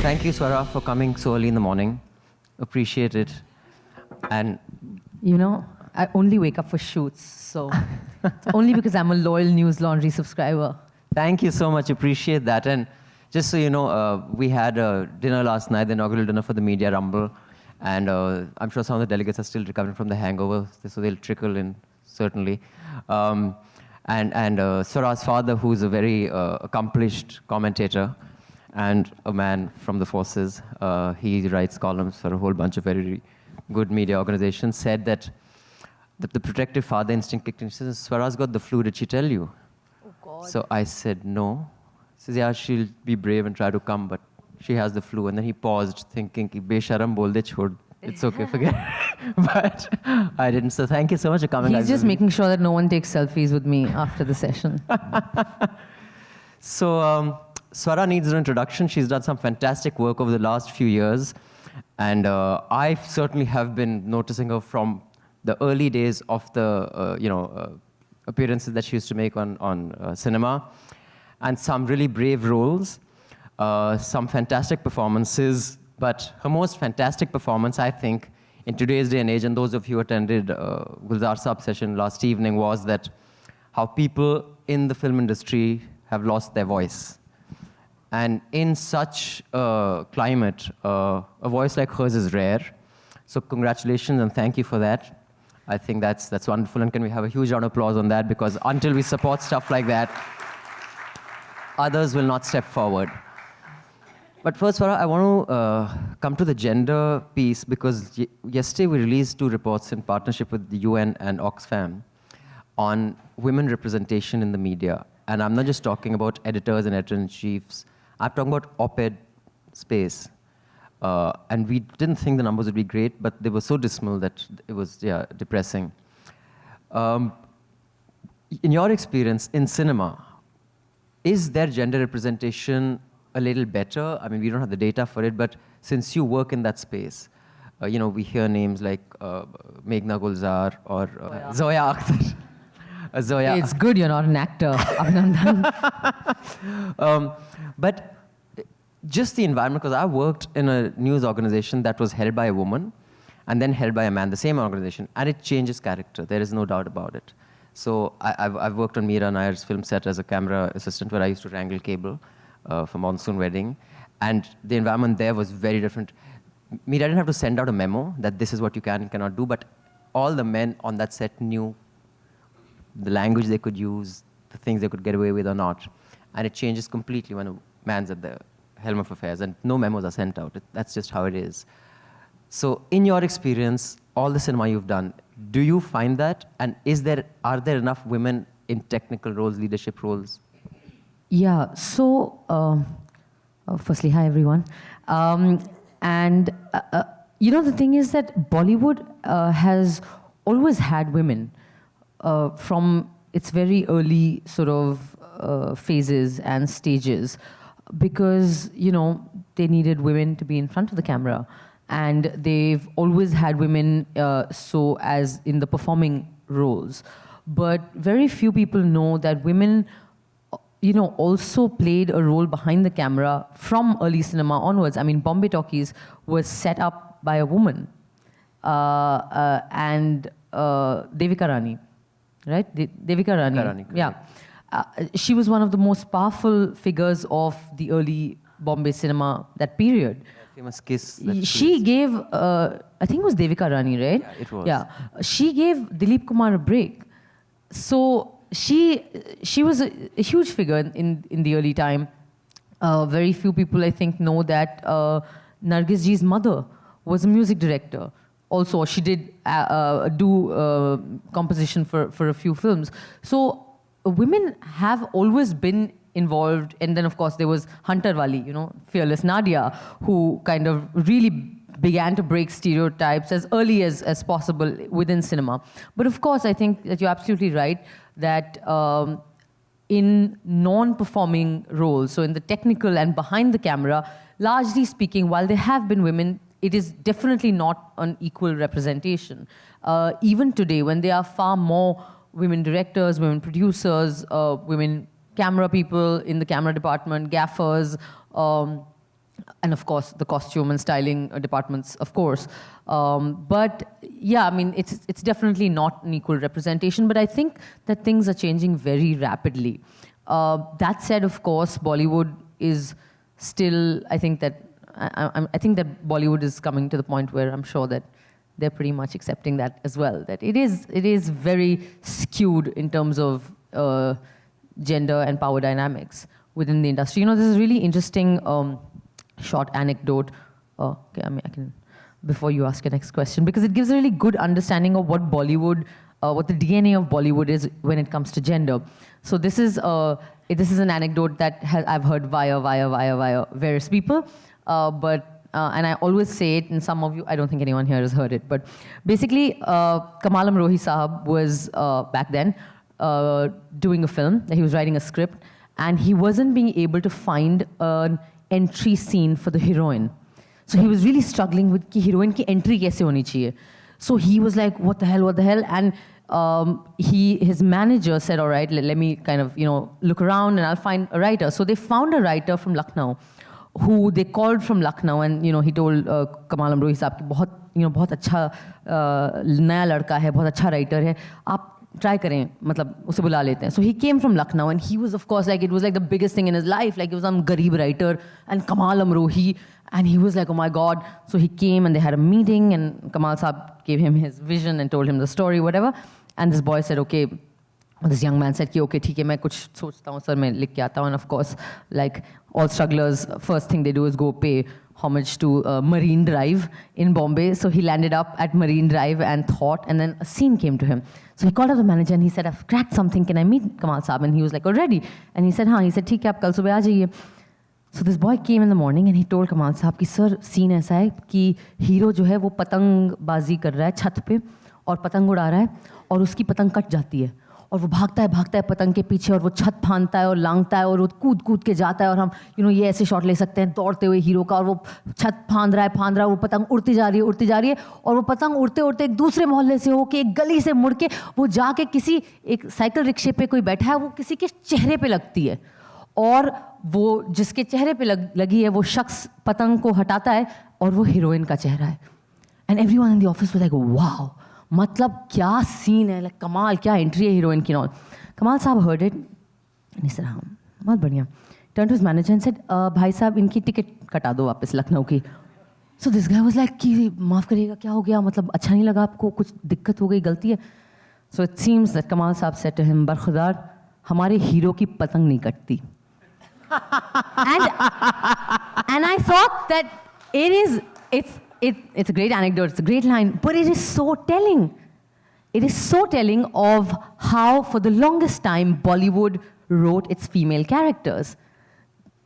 Thank you, Swara, for coming so early in the morning. Appreciate it. And You know, I only wake up for shoots, so it's only because I'm a loyal News Laundry subscriber. thank you so much. Appreciate that. And just so you know, we had a dinner last night, the inaugural dinner for the Media Rumble. And I'm sure some of the delegates are still recovering from the hangover, so they'll trickle in, certainly. And Swara's father, who's a very accomplished commentator and a man from the forces, he writes columns for a whole bunch of very good media organizations, said that the protective father instinct kicked in. She says, Swara's got the flu, did she tell you? Oh, God. So I said, no. He says, yeah, she'll be brave and try to come, but she has the flu. And then he paused, thinking, ki besharam bol de chhod. It's okay, forget it. But I didn't. So thank you so much for coming. He's just making sure that no one takes selfies with me after the session. So Swara needs an introduction. She's done some fantastic work over the last few years. And I certainly have been noticing her from the early days of the appearances that she used to make on cinema, and some really brave roles, some fantastic performances. But her most fantastic performance, I think, in today's day and age, and those of you who attended Gulzar Saab's session last evening, was that how people in the film industry have lost their voice. And in such a climate, a voice like hers is rare. So congratulations and thank you for that. I think that's wonderful, and can we have a huge round of applause on that, because until we support stuff like that, others will not step forward. But first, Swara, I want to come to the gender piece, because yesterday we released 2 reports in partnership with the UN and Oxfam on women representation in the media. And I'm not just talking about editors and editor-in-chiefs. I'm talking about op-ed space. And we didn't think the numbers would be great, but they were so dismal that it was depressing. In your experience in cinema, is there gender representation a little better? I mean, we don't have the data for it, but since you work in that space, we hear names like Meghna Gulzar or Zoya Akhtar. Zoya. It's good you're not an actor, Abhinandan. But just the environment, because I worked in a news organization that was held by a woman and then held by a man, the same organization, and it changes character. There is no doubt about it. So I've worked on Meera Nair's film set as a camera assistant, where I used to wrangle cable for Monsoon Wedding, and the environment there was very different. Meera didn't have to send out a memo that this is what you can and cannot do, but all the men on that set knew the language they could use, the things they could get away with or not. And it changes completely when a man's at the helm of affairs, and no memos are sent out. That's just how it is. So in your experience, all the cinema you've done, do you find that? And are there enough women in technical roles, leadership roles? Yeah, so firstly, hi everyone. The thing is that Bollywood has always had women from its very early sort of phases and stages, because, they needed women to be in front of the camera. And they've always had women so as in the performing roles. But very few people know that women also played a role behind the camera from early cinema onwards. I mean, Bombay Talkies was set up by a woman, and Devika Rani, right? Devika Rani. Yeah. She was one of the most powerful figures of the early Bombay cinema, that period. Famous kiss. She gave, I think it was Devika Rani, right? Yeah, it was. Yeah. She gave Dilip Kumar a break. So she was a huge figure in the early time. Very few people, I think, know that Nargis ji's mother was a music director. Also, she did do composition for a few films. So women have always been involved. And then, of course, there was Hunter Wali, Fearless Nadia, who kind of really began to break stereotypes as early as possible within cinema. But of course, I think that you're absolutely right that in non-performing roles, so in the technical and behind the camera, largely speaking, while there have been women, it is definitely not an equal representation. Even today, when there are far more women directors, women producers, women camera people in the camera department, gaffers, and of course the costume and styling departments, of course. But yeah, I mean, it's definitely not an equal representation, but I think that things are changing very rapidly. That said, of course, Bollywood is still, I think that Bollywood is coming to the point where I'm sure that they're pretty much accepting that as well, that it is very skewed in terms of gender and power dynamics within the industry. You know, this is really interesting short anecdote. Okay, I mean, I can, before you ask your next question, because it gives a really good understanding of what Bollywood, what the DNA of Bollywood is when it comes to gender. So this is an anecdote that I've heard via various people, and I always say it, and some of you, I don't think anyone here has heard it, but basically, Kamal Amrohi Sahab was back then doing a film, he was writing a script, and he wasn't being able to find an entry scene for the heroine. So he was really struggling with ki heroine ki entry kaise honi chahiye. So he was like, what the hell? And his manager said, all right, let me kind of, look around and I'll find a writer. So they found a writer from Lucknow who they called from Lucknow, and he told Kamal Amrohi Sahab ki बहुत अच्छा नया लड़का है, बहुत अच्छा writer है, आप try करें, मतलब उसे बुला लेते हैं. So he came from Lucknow, and he was, of course, like, it was like the biggest thing in his life, like he was some Garib writer, and Kamal Amrohi, and he was like, oh my God. So he came and they had a meeting, and Kamal Sahab gave him his vision and told him the story, whatever. And this boy said, okay, this young man said, okay, ठीक है, मैं कुछ सोचता हूँ sir, मैं लिख के आता हूँ. And of course, like all strugglers, first thing they do is go pay homage to Marine Drive in Bombay. So he landed up at Marine Drive and thought, and then a scene came to him. So he called up the manager and he said, I've cracked something, can I meet Kamal Sahab? And he was like, already? And he said, हाँ. He said, ठीक है, आप कल सुबह आ जाइए. So this boy came in the morning and he told Kamal Sahab कि sir, scene ऐसा है कि हीरो जो है वो पतंगबाजी कर रहा है छत पे और पतंग उड़ा रहा है और उसकी पतंग कट जाती है और वो भागता है पतंग के पीछे और वो छत फांदता है और लांगता है और वो कूद के जाता है और हम ये ऐसे शॉट ले सकते हैं दौड़ते हुए हीरो का और वो छत फांद रहा है वो पतंग उड़ती जा रही है और वो पतंग उड़ते उड़ते एक दूसरे मोहल्ले से होके एक गली से मुड़ के वो जाके किसी एक साइकिल रिक्शे पे कोई बैठा है वो किसी के चेहरे पे लगती है और वो जिसके चेहरे पे लगी है वो शख्स पतंग को हटाता है और वो हीरोइन का चेहरा है. And everyone in the office was like wow, मतलब क्या सीन है, लाइक कमाल, क्या एंट्री है हीरोइन की. नॉल Kamal Sahab heard it and he said हाँ बहुत बढ़िया. Turn to his manager and said भाई साहब इनकी टिकट कटा दो वापस लखनऊ की. So this guy was like कि माफ़ करिएगा क्या हो गया, मतलब अच्छा नहीं लगा आपको, कुछ दिक्कत हो गई, गलती है. सो इट सीम्स दैट कमाल साहब सेड टू हिम, बरखुदार हमारे हीरो की पतंग नहीं कटती. and I thought that it's a great anecdote, it's a great line, but it is so telling. It is so telling of how, for the longest time, Bollywood wrote its female characters.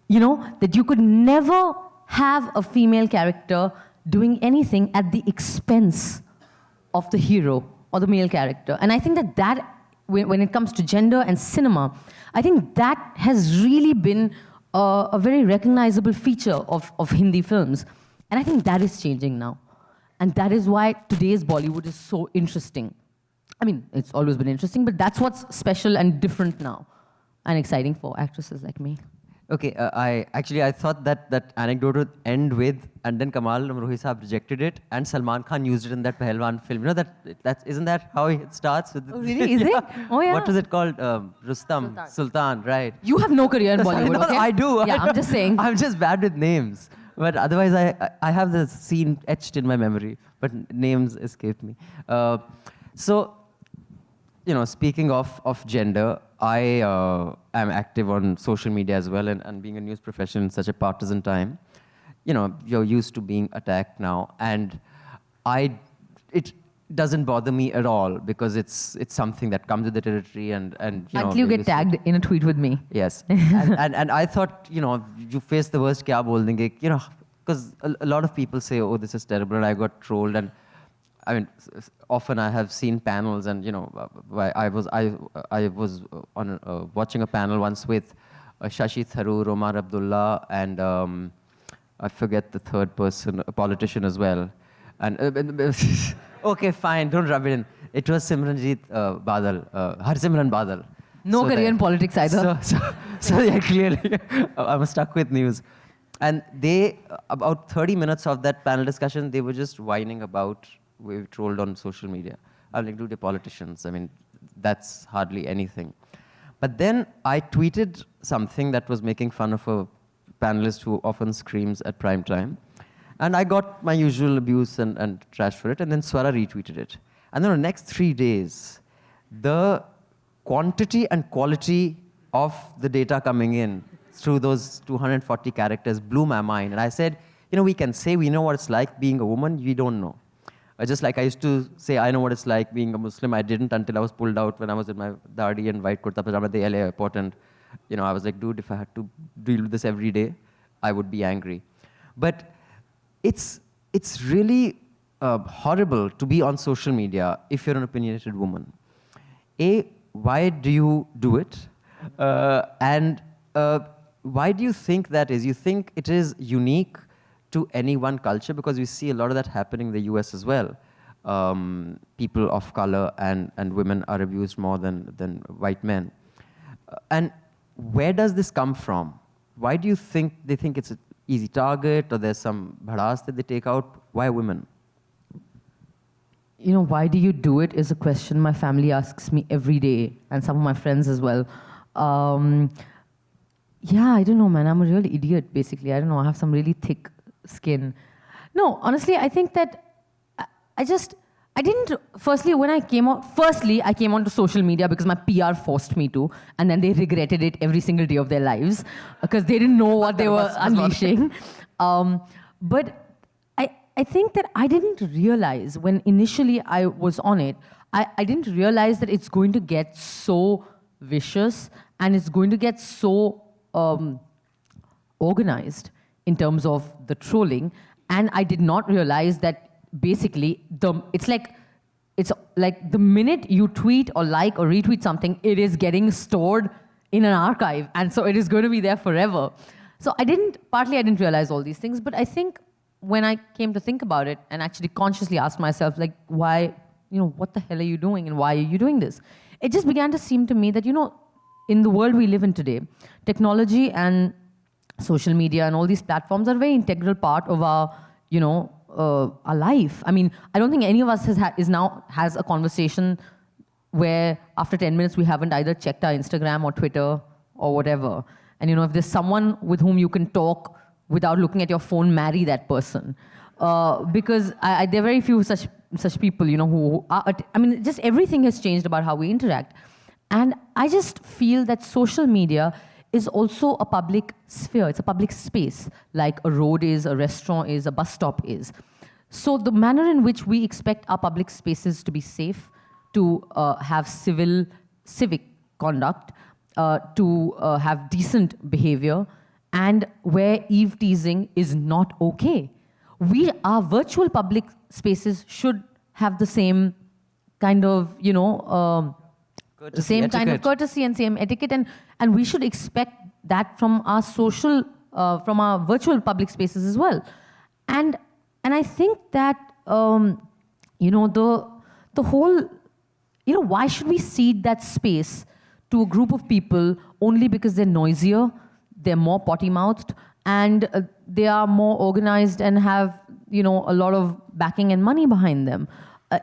You know, that you could never have a female character doing anything at the expense of the hero or the male character. And I think that when it comes to gender and cinema, I think that has really been a very recognizable feature of Hindi films. And I think that is changing now. And that is why today's Bollywood is so interesting. I mean, it's always been interesting, but that's what's special and different now and exciting for actresses like me. Okay, I thought that anecdote would end with, and then Kamal Amrohi Sahab rejected it, and Salman Khan used it in that Pahalwan film. You know isn't that how it starts? With oh, really? Is it? Oh, yeah. What was it called? Rustam, Sultan, right? You have no career in Bollywood, no, okay? I do. Yeah, I'm just saying. I'm just bad with names. But otherwise, I have the scene etched in my memory, but names escape me. So, you know, speaking of gender, I am active on social media as well, and being a news professional in such a partisan time, you know, you're used to being attacked now, and it doesn't bother me at all because it's something that comes with the territory, and you know. Until you get tagged in a tweet with me. Yes, and I thought, you know, you face the worst, kya bol denge, you know, because a lot of people say, oh, this is terrible, and I got trolled, and I mean, often I have seen panels, and you know, I was on watching a panel once with Shashi Tharoor, Omar Abdullah, and I forget the third person, a politician as well. And okay, fine, don't rub it in. It was Simranjit Badal, Harsimran Badal. No career in politics either. So yeah, clearly, I'm stuck with news. And they, about 30 minutes of that panel discussion, they were just whining about we were trolled on social media. I'm like, dude, they're politicians. I mean, that's hardly anything. But then I tweeted something that was making fun of a panelist who often screams at prime time. And I got my usual abuse and trash for it. And then Swara retweeted it. And then the next 3 days, the quantity and quality of the data coming in through those 240 characters blew my mind. And I said, we can say we know what it's like being a woman, we don't know. Just like I used to say, I know what it's like being a Muslim. I didn't until I was pulled out when I was in my dadi and white kurta pajama at the LA airport. And, I was like, dude, if I had to deal with this every day, I would be angry. But it's really horrible to be on social media if you're an opinionated woman. Why do you do it? And why do you think that is? You think it is unique to any one culture? Because we see a lot of that happening in the US as well. People of color and women are abused more than white men. And where does this come from? Why do you think they think it's an easy target, or there's some bhadas that they take out? Why women? Why do you do it is a question my family asks me every day, and some of my friends as well. Yeah, I don't know, man. I'm a real idiot, basically. I don't know. I have some really thick skin. No, honestly, I think that I didn't, I came onto social media because my PR forced me to, and then they regretted it every single day of their lives because they didn't know what they were unleashing. But I think that I didn't realize when initially I was on it, I didn't realize that it's going to get so vicious and it's going to get so organized in terms of the trolling. And I did not realize that basically it's like the minute you tweet or like or retweet something, it is getting stored in an archive. And so it is going to be there forever. So partly I didn't realize all these things, but I think when I came to think about it and actually consciously asked myself, like, why, what the hell are you doing and why are you doing this? It just began to seem to me that, in the world we live in today, technology and social media and all these platforms are a very integral part of our life. I mean, I don't think any of us has a conversation where after 10 minutes we haven't either checked our Instagram or Twitter or whatever. And if there's someone with whom you can talk without looking at your phone, marry that person. Because there are very few such people, who are, just everything has changed about how we interact. And I just feel that social media is also a public sphere. It's a public space, like a road is, a restaurant is, a bus stop is. So the manner in which we expect our public spaces to be safe, to have civic conduct, to have decent behavior, and where eve teasing is not okay. Our virtual public spaces should have the same kind of, Courtesy, kind of courtesy and same etiquette, and we should expect that from our from our virtual public spaces as well. And I think that the whole, why should we cede that space to a group of people only because they're noisier, they're more potty-mouthed, and they are more organized and have a lot of backing and money behind them?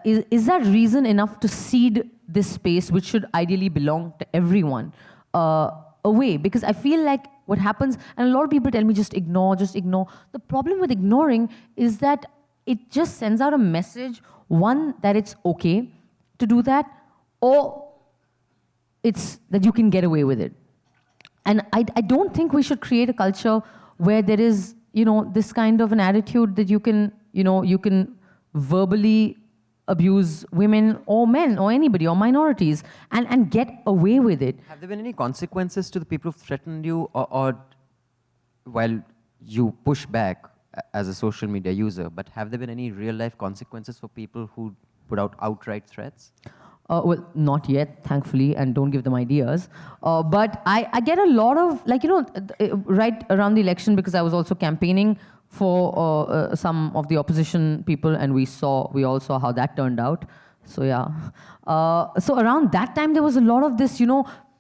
Is that reason enough to cede this space, which should ideally belong to everyone, away? Because I feel like what happens, and a lot of people tell me just ignore. The problem with ignoring is that it just sends out a message, one, that it's okay to do that, or it's that you can get away with it. And I don't think we should create a culture where there is, this kind of an attitude that you can verbally abuse women or men or anybody or minorities and get away with it. Have there been any consequences to the people who've threatened you, or while you push back as a social media user, but have there been any real life consequences for people who put out outright threats? Well, not yet, thankfully, and don't give them ideas. But I get a lot of, right around the election, because I was also campaigning for some of the opposition people, and we all saw how that turned out. So yeah. So around that time, there was a lot of this,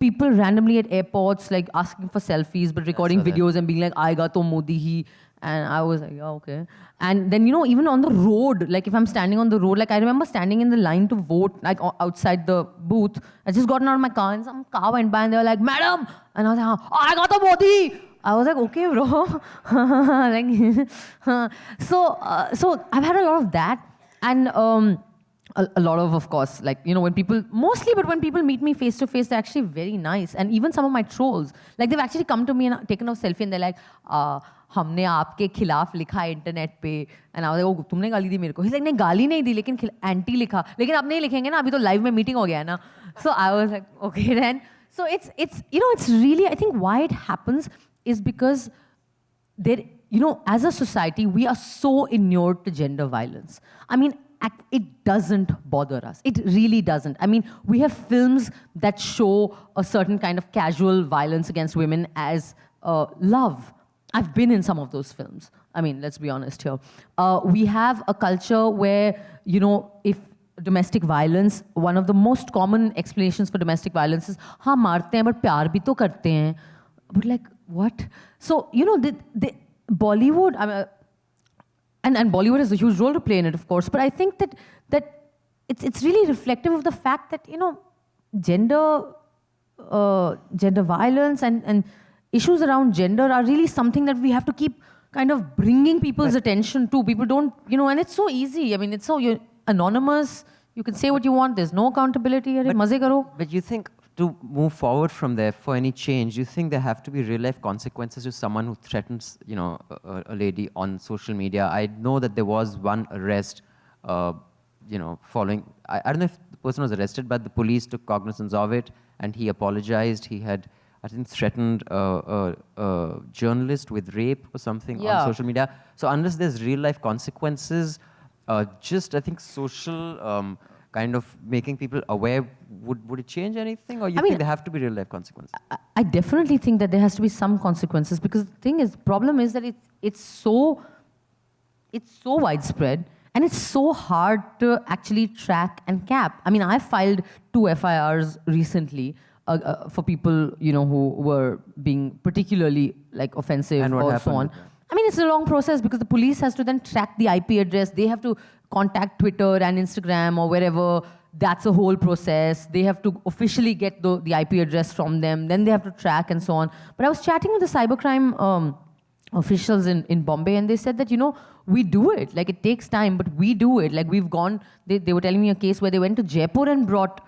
people randomly at airports like asking for selfies but recording saw that. videos and being like, "Aayega to Modi hi," and I was like, "Yeah, okay." And then even on the road, like if I'm standing on the road, like I remember standing in the line to vote, like outside the booth. I just gotten out of my car and some car went by and they were like, "Madam," and I was like, "Aayega to Modi." I was like, "Okay, bro." Like, so I've had a lot of that, and a lot of course, like when people when people meet me face to face, they're actually very nice, and even some of my trolls, like they've actually come to me and taken a selfie, and they're like, "हमने आपके खिलाफ लिखा है internet पे," and I was like, "Oh, तुमने गाली दी मेरे को?" He's like, "नहीं गाली नहीं दी, लेकिन एंटी लिखा, लेकिन अब नहीं लिखेंगे ना, अभी तो लाइव में मीटिंग हो गया है ना." So I was like, okay then. So it's really, I think why it happens is because there, as a society, we are so inured to gender violence. I mean, it doesn't bother us. It really doesn't. I mean, we have films that show a certain kind of casual violence against women as love. I've been in some of those films. I mean, let's be honest here. We have a culture where, if domestic violence, one of the most common explanations for domestic violence is, हाँ मारते हैं, but प्यार भी तो करते हैं. But like, what? So, the Bollywood, I mean, and Bollywood has a huge role to play in it, of course. But I think that it's really reflective of the fact that gender violence and issues around gender are really something that we have to keep kind of bringing people's attention to. People don't, and it's so easy. I mean, it's so you're anonymous. You can say what you want. There's no accountability. Maze karo. But you think to move forward from there for any change, you think there have to be real life consequences to someone who threatens, a lady on social media? I know that there was one arrest, following. I don't know if the person was arrested, but the police took cognizance of it and he apologized. He had, I think, threatened a journalist with rape or something on social media. So unless there's real life consequences, just I think social kind of making people aware, would it change anything? Or you think there have to be real life consequences? I definitely think that there has to be some consequences, because the problem is that it's so widespread and it's so hard to actually track and cap. I mean, I filed 2 FIRs recently for people, who were being particularly like offensive and what or happened so on. I mean, it's a long process because the police has to then track the IP address. They have to contact Twitter and Instagram or wherever. That's a whole process. They have to officially get the IP address from them. Then they have to track and so on. But I was chatting with the cybercrime officials in Bombay, and they said that, we do it. Like, it takes time, but we do it. Like, we've gone, they were telling me a case where they went to Jaipur and brought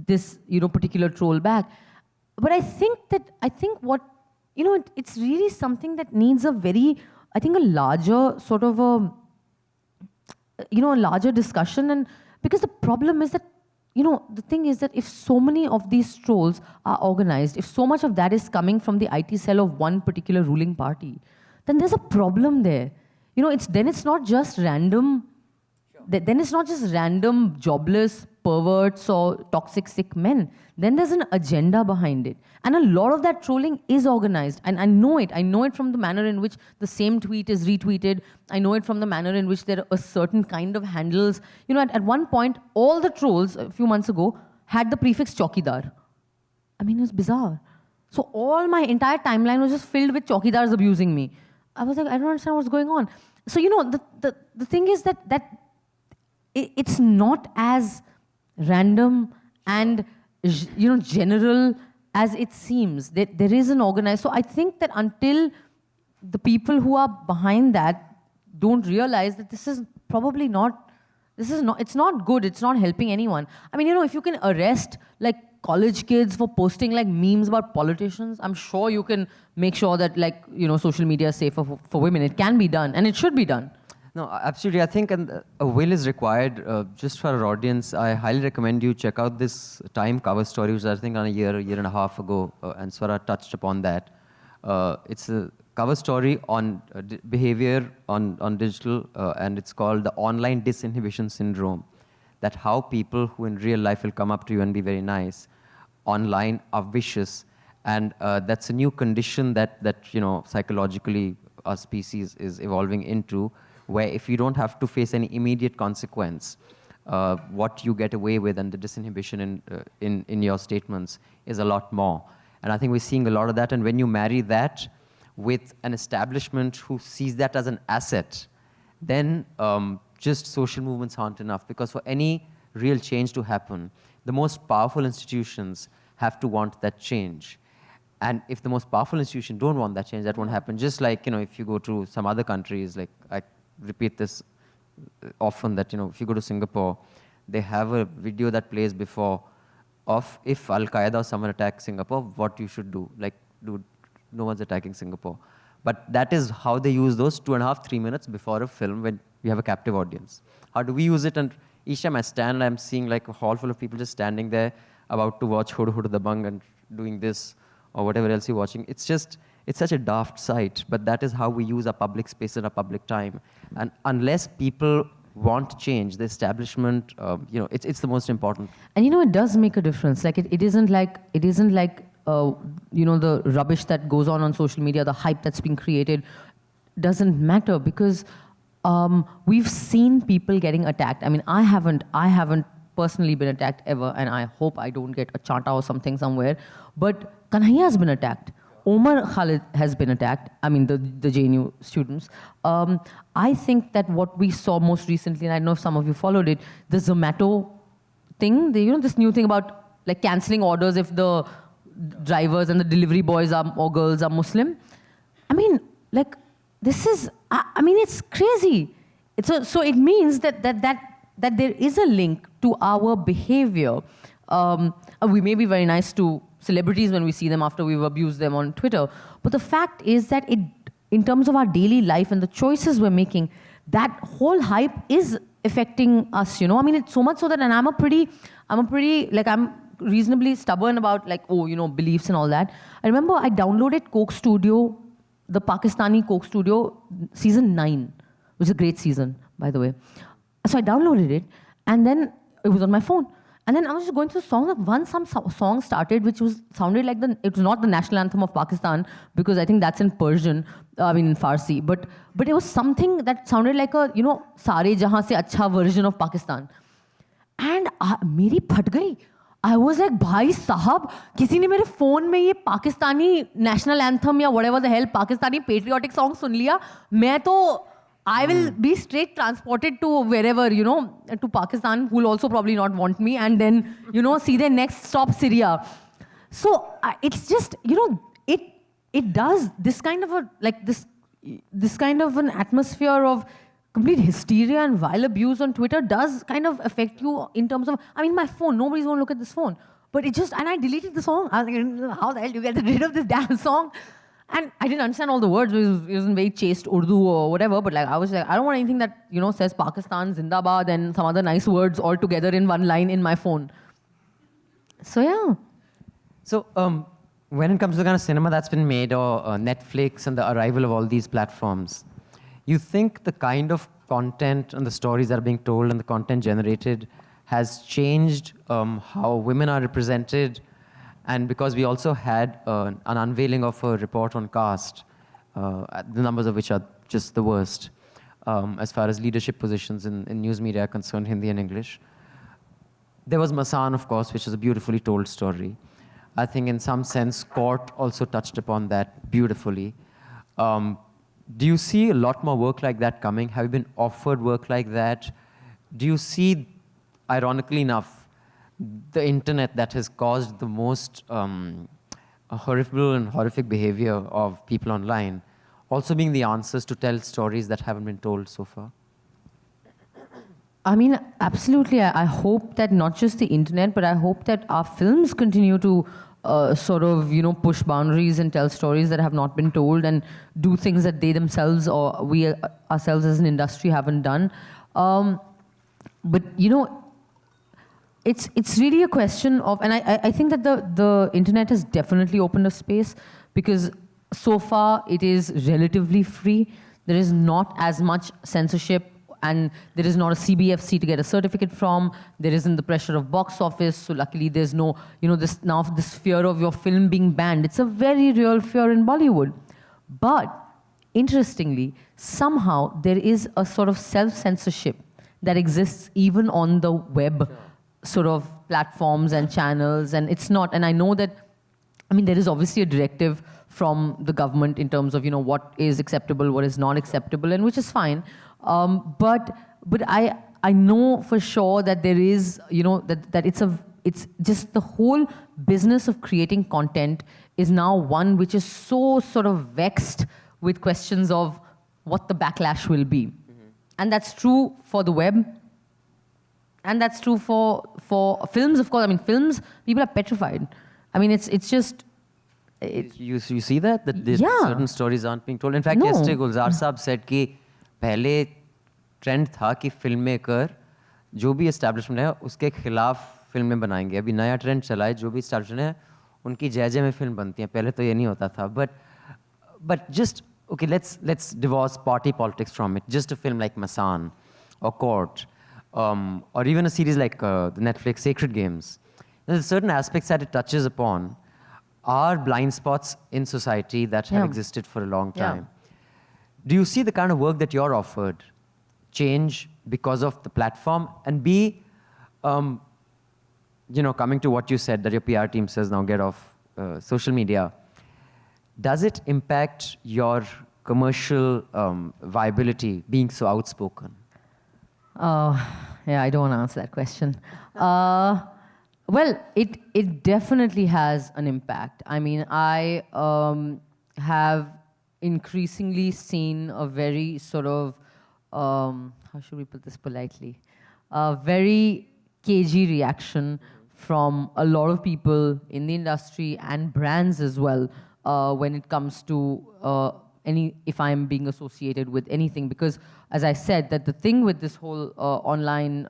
this, particular troll back. But I think what, it's really something that needs a larger sort of a larger discussion. And because the problem is that, the thing is that if so many of these trolls are organized, if so much of that is coming from the IT cell of one particular ruling party, then there's a problem there. It's not just random, then it's not just random jobless perverts or toxic sick men. Then there's an agenda behind it. And a lot of that trolling is organized. And I know it. I know it from the manner in which the same tweet is retweeted. I know it from the manner in which there are a certain kind of handles. At one point, all the trolls a few months ago had the prefix Chowkidar. I mean, it was bizarre. So all my entire timeline was just filled with Chowkidars abusing me. I was like, I don't understand what's going on. So, the thing is that it's not as random and general as it seems. There is an organized. So I think that until the people who are behind that don't realize that it's not good. It's not helping anyone. I mean, if you can arrest like college kids for posting like memes about politicians, I'm sure you can make sure that social media is safer for women. It can be done and it should be done. No, absolutely. I think a will is required. Just for our audience, I highly recommend you check out this Time cover story, which I think on a year and a half ago, and Swara touched upon that. It's a cover story on behavior on digital, and it's called the Online Disinhibition Syndrome. That how people who in real life will come up to you and be very nice, online are vicious. And that's a new condition that psychologically our species is evolving into, where if you don't have to face any immediate consequence, what you get away with and the disinhibition in your statements is a lot more. And I think we're seeing a lot of that. And when you marry that with an establishment who sees that as an asset, then just social movements aren't enough. Because for any real change to happen, the most powerful institutions have to want that change. And if the most powerful institution don't want that change, that won't happen. Just like, if you go to some other countries, like I repeat this often, that, if you go to Singapore, they have a video that plays before of if Al-Qaeda or someone attacks Singapore, what you should do. Like, dude, no one's attacking Singapore. But that is how they use those 2.5, 3 minutes before a film when you have a captive audience. How do we use it? And each time I stand, I'm seeing like a hall full of people just standing there about to watch Hud Hud Dabang and doing this or whatever else you're watching. It's such a daft sight, but that is how we use our public space and our public time. And unless people want change, the establishment, it's the most important. And it does make a difference. Like it isn't like the rubbish that goes on social media, the hype that's being created doesn't matter, because we've seen people getting attacked. I mean, I haven't personally been attacked ever, and I hope I don't get a chanta or something somewhere. But Kanhaiya has been attacked. Omar Khalid has been attacked. I mean, the JNU students. I think that what we saw most recently, and I don't know if some of you followed it, the Zomato thing, this new thing about like cancelling orders if the drivers and the delivery boys or girls are Muslim. I mean, like, this is, it's crazy. So it means that there is a link to our behavior. We may be very nice to celebrities when we see them after we've abused them on Twitter, but the fact is that in terms of our daily life and the choices we're making, that whole hype is affecting us, It's so much so that, and I'm reasonably stubborn about beliefs and all that. I remember I downloaded Coke Studio, the Pakistani Coke Studio, season 9, which is a great season, by the way. So I downloaded it, and then it was on my phone. And then I was just going through songs. Some song started, which sounded like it was not the national anthem of Pakistan, because I think that's in Persian, in Farsi. But it was something that sounded like a, Sare Jahan Se Acha version of Pakistan. And meri phat gayi. I was like, bhai sahab, किसी ने मेरे phone में ये Pakistani national anthem या whatever the hell Pakistani patriotic song सुन लिया, मैं तो I will be straight transported to wherever, to Pakistan, who will also probably not want me, and then, see their next stop Syria. So it's just, it does this kind of this kind of an atmosphere of complete hysteria and vile abuse on Twitter does kind of affect you in terms of, my phone, nobody's going to look at this phone. But and I deleted the song. I was like, how the hell do you get rid of this damn song? And I didn't understand all the words. It was in very chaste Urdu or whatever. But I was like, I don't want anything that, says Pakistan, Zindabad, and some other nice words all together in one line in my phone. So, yeah. So, when it comes to the kind of cinema that's been made, or Netflix and the arrival of all these platforms, you think the kind of content and the stories that are being told and the content generated has changed how women are represented? And because we also had an unveiling of a report on caste, the numbers of which are just the worst, as far as leadership positions in news media are concerned, Hindi and English. There was Masan, of course, which is a beautifully told story. I think in some sense, Court also touched upon that beautifully. Do you see a lot more work like that coming? Have you been offered work like that? Do you see, ironically enough, the internet that has caused the most horrible and horrific behavior of people online also being the answers to tell stories that haven't been told so far? Absolutely. I hope that not just the internet, but I hope that our films continue to push boundaries and tell stories that have not been told and do things that they themselves or we ourselves as an industry haven't done. But, it's really a question of, and I think that the internet has definitely opened a space, because so far it is relatively free. There is not as much censorship, and there is not a CBFC to get a certificate from. There isn't the pressure of box office. So luckily there's no, this fear of your film being banned. It's a very real fear in Bollywood. But interestingly, somehow there is a sort of self-censorship that exists even on the web sort of platforms and channels, and it's not. And I know that, I mean, there is obviously a directive from the government in terms of, you know, what is acceptable, what is not acceptable, and which is fine. But I know for sure that there is, you know, that it's just the whole business of creating content is now one which is so sort of vexed with questions of what the backlash will be. Mm-hmm. And that's true for the web. And that's true for films, of course. I mean, films, people are petrified. I mean, it's just... You see that certain stories aren't being told. In fact, No. yesterday Gulzar Saab said कि पहले trend था कि film maker जो भी establishment है उसके खिलाफ फिल्में बनाएंगे. अभी नया ट्रेंड चला है, जो भी एस्टैब्लिशमेंट है उनकी जय में फिल्म बनती है. पहले तो ये नहीं होता था. But just okay, let's divorce party politics from it. Just a film like Masan or Court, or even a series like the Netflix Sacred Games. There's certain aspects that it touches upon are blind spots in society that have existed for a long time. Do you see the kind of work that you're offered change because of the platform? And B, you know, coming to what you said, that your PR team says now get off social media, does it impact your commercial viability being so outspoken? Yeah, I don't want to answer that question. Well, it definitely has an impact. I mean, I have increasingly seen a very sort of, how should we put this politely, a very cagey reaction from a lot of people in the industry and brands as well when it comes to if I'm being associated with anything. Because as I said, that the thing with this whole online,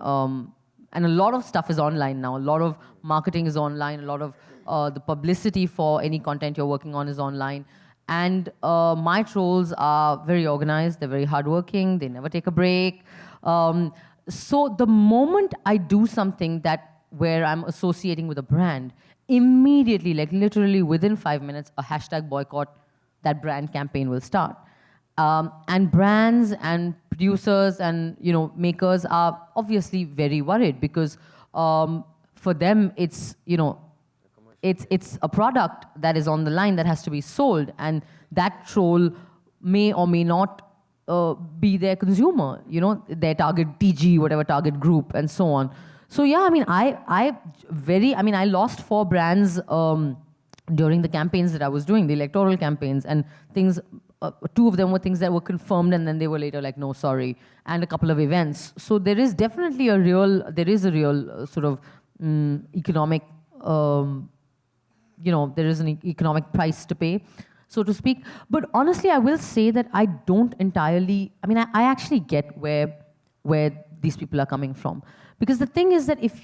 and a lot of stuff is online now, a lot of marketing is online, a lot of the publicity for any content you're working on is online. And my trolls are very organized, they're very hardworking, they never take a break. So the moment I do something where I'm associating with a brand, immediately, like literally within 5 minutes, a hashtag boycott that brand campaign will start. And brands and producers and, you know, makers are obviously very worried because for them it's, you know, it's a product that is on the line that has to be sold, and that troll may or may not be their consumer, you know, their target TG, whatever target group, and so on. So yeah, I mean, I lost 4 brands during the campaigns that I was doing, the electoral campaigns, and things. 2 of them were things that were confirmed, and then they were later like, no, sorry, and a couple of events. So there is definitely a real sort of economic, you know, there is an economic price to pay, so to speak. But honestly, I will say that I don't entirely, I mean, I actually get where these people are coming from. Because the thing is that if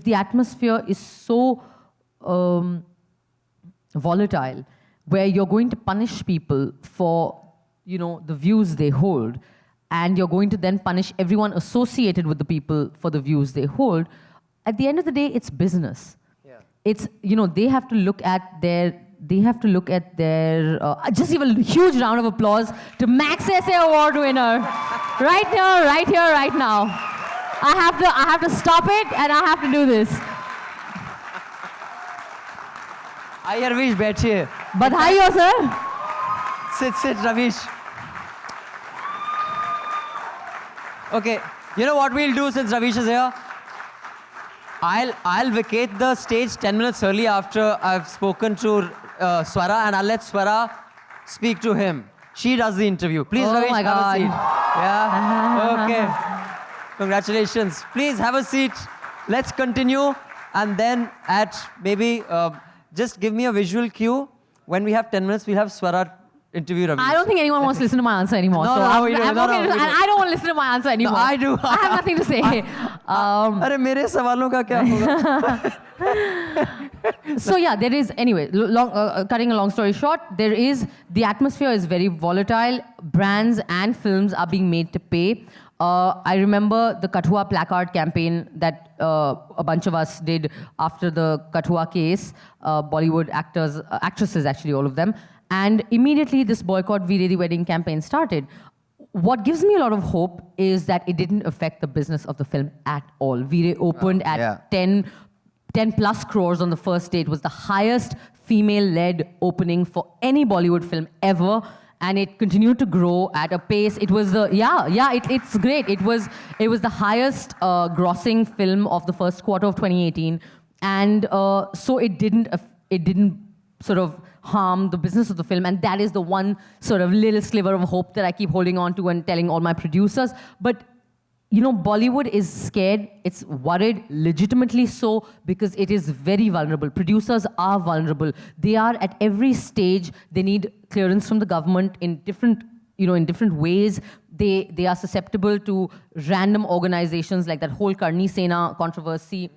the atmosphere is so volatile, where you're going to punish people for, you know, the views they hold, and you're going to then punish everyone associated with the people for the views they hold, at the end of the day, it's business. Yeah. It's, you know, they have to look at their, just give a huge round of applause to Max Essay Award winner. Right here, right now. I have to stop it, and I have to do this. आइए रवीश बैठिए. बधाई हो sir. Sit, Ravish. Okay, you know what we'll do since Ravish is here? I'll vacate the stage 10 minutes early after I've spoken to Swara, and I'll let Swara speak to him. She does the interview. Please, Oh Ravish, my have God. a seat. Yeah? Okay. Congratulations. Please have a seat. Let's continue. And then at maybe, just give me a visual cue. When we have 10 minutes, we'll have Swara interview Ravish. I don't think anyone wants to listen to my answer anymore. No, so no, we do. I'm No, okay no, we do. and I don't want to listen to my answer anymore. No, I do. I have nothing to say. अरे मेरे सवालों का क्या होगा? So yeah, there is, anyway, cutting a long story short, the atmosphere is very volatile. Brands and films are being made to pay. I remember the Kathua placard campaign that a bunch of us did after the Kathua case, Bollywood actresses actually, all of them. And immediately this boycott Veeredi wedding campaign started. what gives me a lot of hope is that it didn't affect the business of the film at all. Veer opened at 10 plus crores on the first day. It was the highest female-led opening for any Bollywood film ever. And it continued to grow at a pace. It was it's great. It was the highest grossing film of the first quarter of 2018. And so it didn't sort of harm the business of the film, and that is the one sort of little sliver of hope that I keep holding on to and telling all my producers. But Bollywood is scared. It's worried, legitimately so, because it is very vulnerable. Producers are vulnerable. They are at every stage. They need clearance from the government in different ways. They are susceptible to random organizations like that whole Karni Sena controversy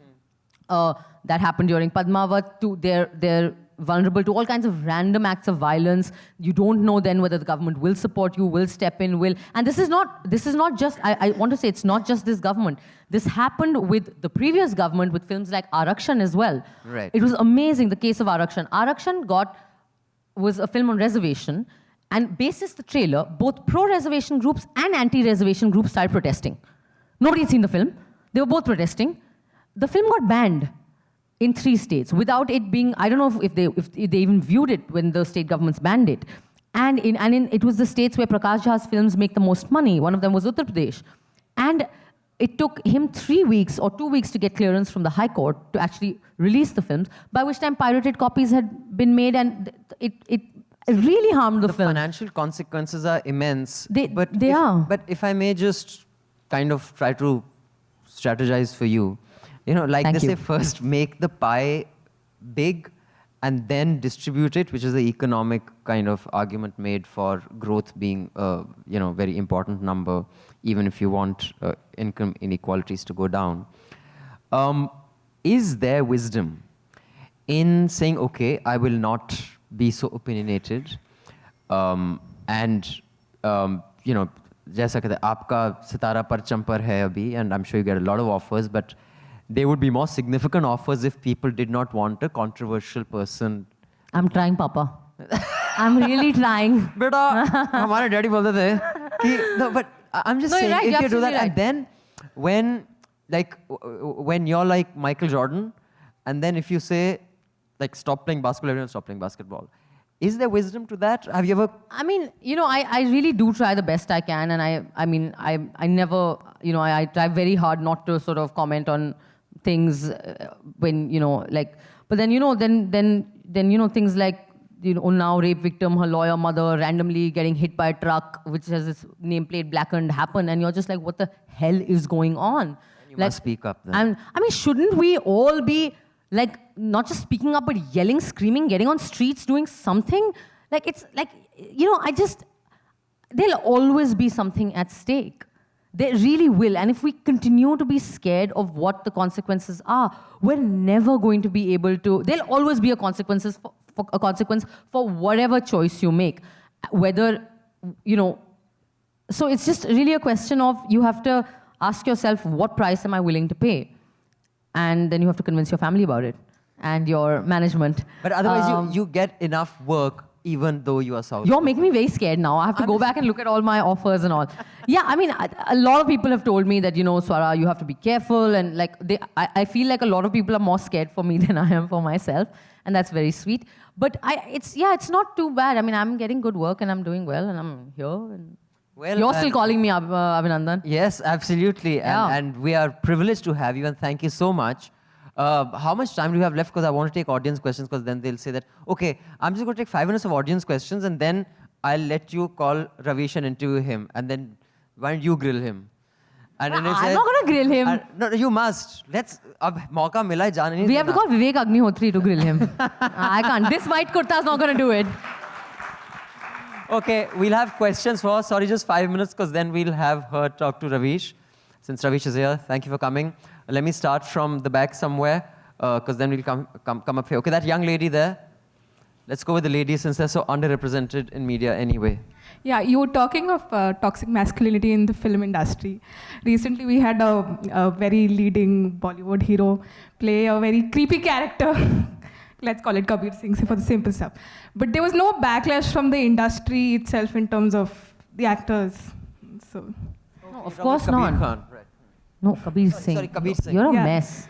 that happened during Padmavat. They're vulnerable to all kinds of random acts of violence. You don't know then whether the government will support you, will step in, and this is not just, I want to say, it's not just this government. This happened with the previous government with films like Arakshan as well. Right. It was amazing, the case of Arakshan. Arakshan was a film on reservation, and basis the trailer, both pro-reservation groups and anti-reservation groups started protesting. Nobody had seen the film. They were both protesting. The film got banned in 3 states without it being, I don't know if they even viewed it when the state governments banned it. And it was the states where Prakash Jha's films make the most money. One of them was Uttar Pradesh. And it took him 3 weeks or 2 weeks to get clearance from the High Court to actually release the films, by which time pirated copies had been made, and it really harmed the film. The financial consequences are immense. But if I may just kind of try to strategize for you, they say, first make the pie big and then distribute it, which is the economic kind of argument made for growth being a very important number, even if you want income inequalities to go down. Is there wisdom in saying, okay, I will not be so opinionated, and जैसा कहते हैं, आपका सितारा परचम पर है अभी, and I'm sure you get a lot of offers, but there would be more significant offers if people did not want a controversial person. I'm trying, Papa. I'm really trying. बेटा, हमारे डैडी बोलते थे कि no, but I'm just saying, right, if you do that, right. and then when you're like Michael Jordan, and then if you say like stop playing basketball, everyone stop playing basketball. Is there wisdom to that? Have you ever? I mean, I really do try the best I can, and I never, I try very hard not to sort of comment on things when, but then, then things like, now rape victim, her lawyer mother randomly getting hit by a truck, which has its nameplate blackened, happen, and you're just like, what the hell is going on? And you must speak up then. And I mean, shouldn't we all be like, not just speaking up, but yelling, screaming, getting on streets, doing something? Like, it's like, there'll always be something at stake. They really will. And if we continue to be scared of what the consequences are, we're never going to be able to, there'll always be a consequence for whatever choice you make. Whether, so it's just really a question of, you have to ask yourself, what price am I willing to pay? And then you have to convince your family about it and your management. But otherwise, you get enough work even though you are South. You're making me very scared now. I have to go back and look at all my offers and all. Yeah, I mean, a lot of people have told me that, Swara, you have to be careful. And like, I feel like a lot of people are more scared for me than I am for myself. And that's very sweet. But it's not too bad. I mean, I'm getting good work and I'm doing well and I'm here. And well, you're still calling me Abhinandan. Yes, absolutely. Yeah. And we are privileged to have you, and thank you so much. How much time do you have left? Because I want to take audience questions, because then they'll say that, okay, I'm just going to take 5 minutes of audience questions, and then I'll let you call Ravish and interview him. And then why don't you grill him? And then I'm not going to grill him. No, you must. Let's. Ab mauka mila hai, jaan nahi We have to dena. call Vivek Agnihotri to grill him. I can't. This white kurta is not going to do it. Okay, we'll have questions for her. Sorry, just 5 minutes, because then we'll have her talk to Ravish. Since Ravish is here, thank you for coming. Let me start from the back somewhere, because then we'll come up here. Okay, that young lady there. Let's go with the ladies, since they're so underrepresented in media anyway. Yeah, you were talking of toxic masculinity in the film industry. Recently, we had a very leading Bollywood hero play a very creepy character. Let's call it Kabir Singh for the simple stuff. But there was no backlash from the industry itself in terms of the actors So. No, of course Kabir not. Khan, right. No, Kabir Singh. Sorry, Kabir Singh. You're a Yeah. mess.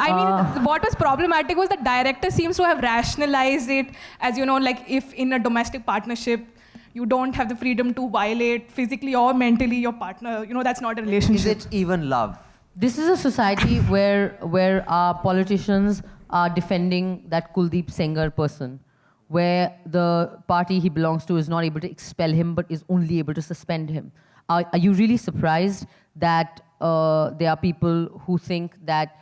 I mean, what was problematic was the director seems to have rationalized it as, you know, like if in a domestic partnership, you don't have the freedom to violate physically or mentally your partner, you know, that's not a Is relationship. it even love? This is a society where our politicians are defending that Kuldeep Sengar person, where the party he belongs to is not able to expel him, but is only able to suspend him. Are you really surprised that there are people who think that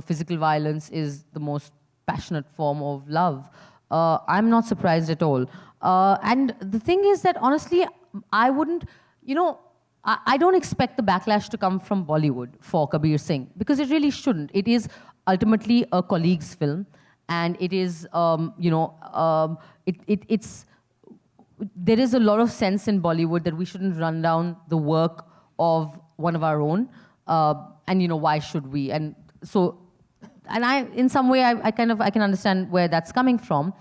physical violence is the most passionate form of love? I'm not surprised at all. And the thing is that honestly, I wouldn't, you know, I don't expect the backlash to come from Bollywood for Kabir Singh, because it really shouldn't. It is ultimately a colleague's film, and it is, it's there is a lot of sense in Bollywood that we shouldn't run down the work of one of our own, and you know, why should we? And so, and in some way, I can understand where that's coming from,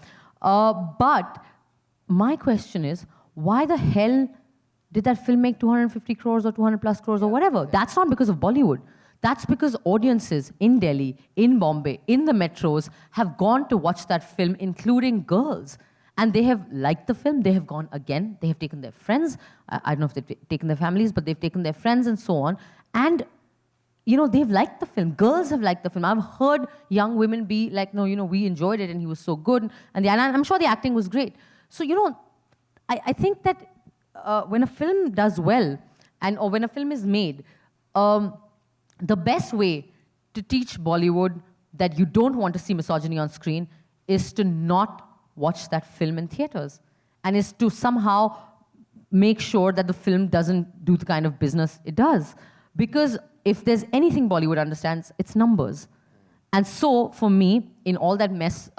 but my question is, why the hell did that film make 250 crores or 200 plus crores or whatever? That's not because of Bollywood. That's because audiences in Delhi, in Bombay, in the metros have gone to watch that film, including girls. And they have liked the film. They have gone again. They have taken their friends. I don't know if they've taken their families, but they've taken their friends and so on. And, you know, they've liked the film. Girls have liked the film. I've heard young women be like, no, you know, we enjoyed it and he was so good. And I'm sure the acting was great. So, you know, I think that when a film does well, or when a film is made, the best way to teach Bollywood that you don't want to see misogyny on screen is to not watch that film in theaters, and is to somehow make sure that the film doesn't do the kind of business it does. Because if there's anything Bollywood understands, it's numbers. And so, for me, in all that mess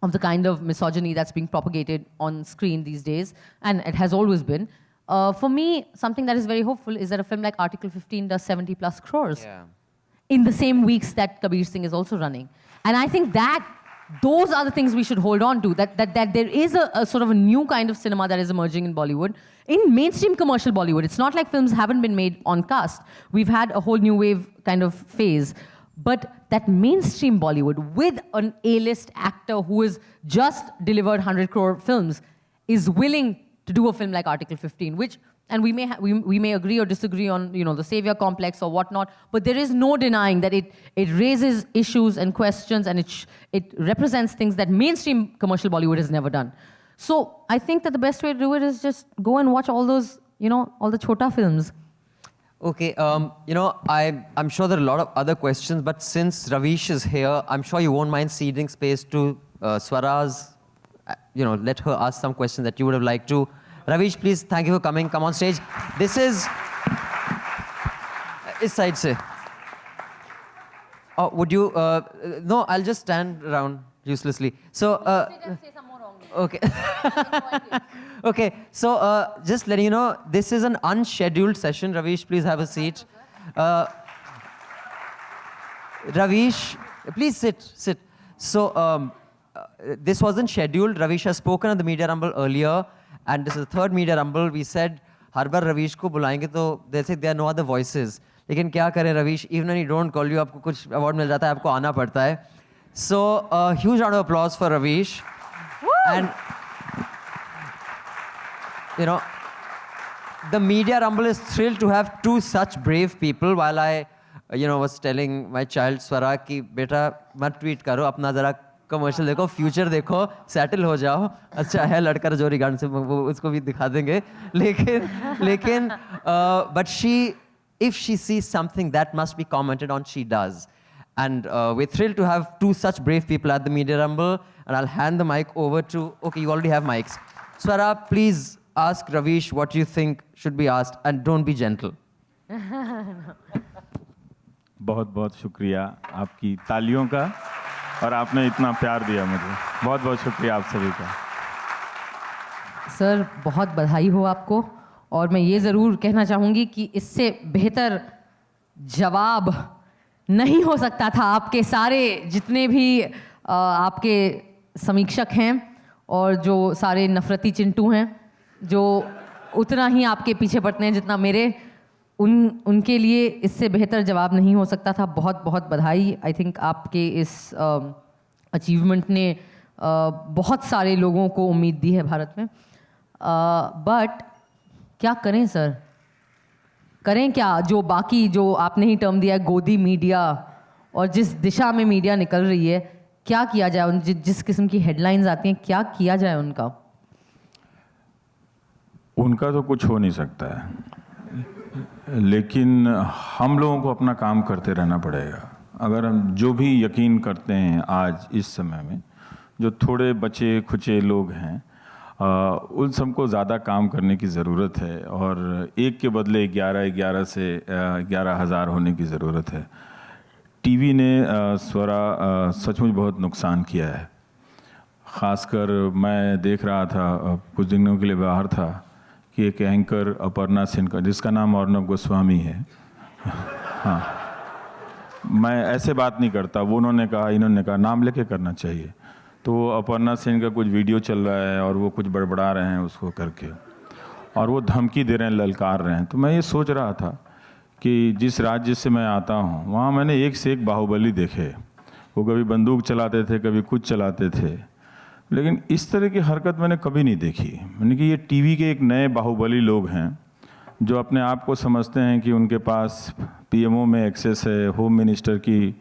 of the kind of misogyny that's being propagated on screen these days, and it has always been, for me, something that is very hopeful is that a film like Article 15 does 70 plus crores in the same weeks that Kabir Singh is also running. And I think that those are the things we should hold on to, that there is a sort of a new kind of cinema that is emerging in Bollywood, in mainstream commercial Bollywood. It's not like films haven't been made on cast. We've had a whole new wave kind of phase. But that mainstream Bollywood with an A-list actor who has just delivered 100 crore films is willing to do a film like Article 15, which, and we may agree or disagree on, you know, the savior complex or whatnot, but there is no denying that it raises issues and questions, and it represents things that mainstream commercial Bollywood has never done. So I think that the best way to do it is just go and watch all those, you know, all the chota films. Okay, you know, I'm sure there are a lot of other questions, but since Ravish is here, I'm sure you won't mind ceding space to Swara's, you know, let her ask some questions that you would have liked to. Ravish, please, thank you for coming. Come on stage. This is... Is side se. Oh, would you... no, I'll just stand around uselessly. So... okay. Okay, so just letting you know, this is an unscheduled session. Ravish, please have a seat. Ravish, please sit. So this wasn't scheduled. Ravish has spoken at the Media Rumble earlier, and this is the third Media Rumble. We said, हर बार रवीश को बुलाएंगे तो they say there are no other voices. लेकिन क्या करें Ravish? Even when you don't call you, आपको कुछ award मिल जाता है, आपको आना पड़ता है. So huge round of applause for Ravish. And you know, the Media Rumble is thrilled to have two such brave people. While I, you know, was telling my child Swara कि बेटा मत tweet करो, अपना जरा commercial देखो, future देखो, settle हो जाओ. अच्छा है लड़का जोरी गान से वो उसको भी दिखा देंगे. लेकिन but she, if she sees something that must be commented on, she does. And we're thrilled to have two such brave people at the Media Rumble. And I'll hand the mic over to, okay, you already have mics. Swara, please ask Ravish what you think should be asked, and don't be gentle. बहुत बहुत शुक्रिया आपकी तालियों का, और आपने इतना प्यार दिया मुझे. बहुत बहुत शुक्रिया आप सभी का. सर, बहुत बधाई हो आपको, और मैं ये ज़रूर कहना चाहूँगी कि इससे बेहतर जवाब नहीं हो सकता था. आपके सारे जितने भी आपके समीक्षक हैं और जो सारे नफरती चिंटू हैं जो उतना ही आपके पीछे पड़ते हैं जितना मेरे। उनके लिए इससे बेहतर जवाब नहीं हो सकता था। बहुत बहुत बधाई। आई थिंक आपके इस अचीवमेंट ने बहुत सारे लोगों को उम्मीद दी है भारत में। बट क्या करें सर, करें क्या? जो बाकी जो आपने ही टर्म दिया है गोदी मीडिया, और जिस दिशा में मीडिया निकल रही है, क्या किया जाए? उन जिस किस्म की हेडलाइंस आती हैं, क्या किया जाए उनका? उनका तो कुछ हो नहीं सकता है, लेकिन हम लोगों को अपना काम करते रहना पड़ेगा। अगर हम जो भी यकीन करते हैं आज इस समय में, जो थोड़े बचे खुचे लोग हैं, उन सबको ज़्यादा काम करने की ज़रूरत है, और एक के बदले 11 से 11,000 होने की ज़रूरत है। टीवी ने स्वरा सचमुच बहुत नुकसान किया है। ख़ासकर मैं देख रहा था, कुछ दिनों के लिए बाहर था, कि एक एंकर अपर्णा सिंह का, जिसका नाम अर्नब गोस्वामी है, हाँ, मैं ऐसे बात नहीं करता, वो उन्होंने कहा, इन्होंने कहा, नाम लेके करना चाहिए। तो अपर्णा सिंह का कुछ वीडियो चल रहा है और वो कुछ बड़बड़ा रहे हैं उसको करके, और वो धमकी दे रहे हैं, ललकार रहे हैं। तो मैं ये सोच रहा था कि जिस राज्य से मैं आता हूँ, वहाँ मैंने एक से एक बाहुबली देखे। वो कभी बंदूक चलाते थे, कभी कुछ चलाते थे, लेकिन इस तरह की हरकत मैंने कभी नहीं देखी। मैंने कि ये टीवी के एक नए बाहुबली लोग हैं, जो अपने आप को समझते हैं कि उनके पास पीएमओ में एक्सेस है, होम मिनिस्टर की